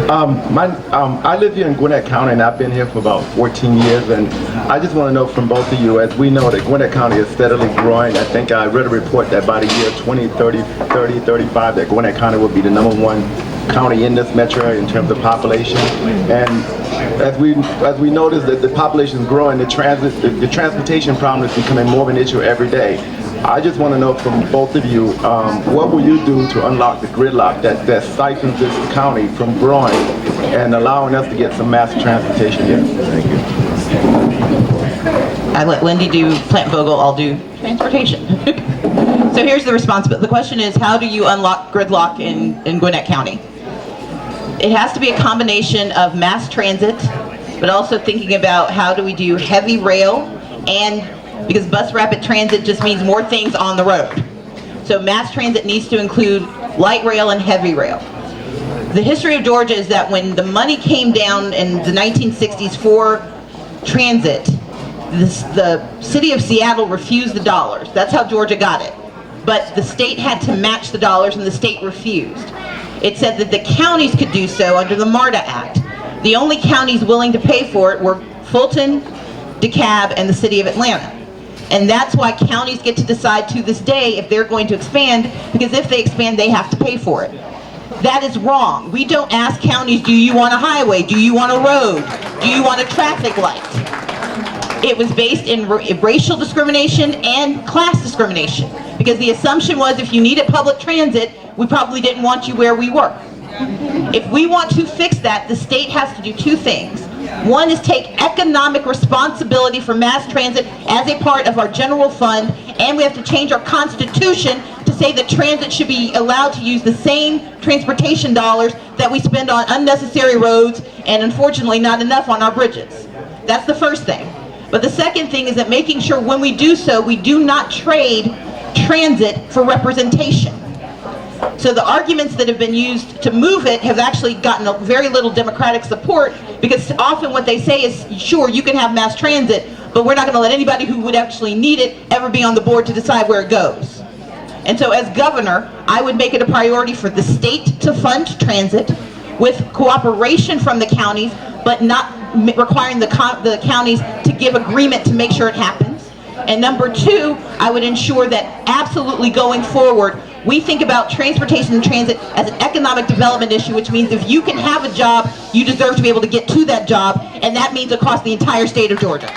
I live here in Gwinnett County, and I've been here for about 14 years, and I just want to know from both of you, as we know that Gwinnett County is steadily growing. I think I read a report that by the year 2035, that Gwinnett County will be the #1 county in this metro in terms of population. And as we notice that the population is growing, the transportation problem is becoming more of an issue every day. I just want to know from both of you, what will you do to unlock the gridlock that siphons this county from growing and allowing us to get some mass transportation here? Thank you. I let Lindy do plant Vogel, I'll do transportation. So here's the response. The question is, how do you unlock gridlock in Gwinnett County? It has to be a combination of mass transit, but also thinking about how do we do heavy rail, and because bus rapid transit just means more things on the road. So mass transit needs to include light rail and heavy rail. The history of Georgia is that when the money came down in the 1960s for transit, the city of Seattle refused the dollars. That's how Georgia got it. But the state had to match the dollars, and the state refused. It said that the counties could do so under the MARTA Act. The only counties willing to pay for it were Fulton, DeKalb, and the city of Atlanta. And that's why counties get to decide to this day if they're going to expand, because if they expand, they have to pay for it. That is wrong. We don't ask counties, do you want a highway? Do you want a road? Do you want a traffic light? It was based in racial discrimination and class discrimination, because the assumption was if you needed public transit, we probably didn't want you where we were. If we want to fix that, the state has to do two things. One is take economic responsibility for mass transit as a part of our general fund, and we have to change our constitution to say that transit should be allowed to use the same transportation dollars that we spend on unnecessary roads, and unfortunately not enough on our bridges. That's the first thing. But the second thing is that making sure when we do so, we do not trade transit for representation. So the arguments that have been used to move it have actually gotten very little Democratic support, because often what they say is, sure, you can have mass transit, but we're not going to let anybody who would actually need it ever be on the board to decide where it goes. And so as governor, I would make it a priority for the state to fund transit with cooperation from the counties, but not requiring the counties to give agreement to make sure it happens. And number two, I would ensure that absolutely going forward, we think about transportation and transit as an economic development issue, which means if you can have a job, you deserve to be able to get to that job, and that means across the entire state of Georgia.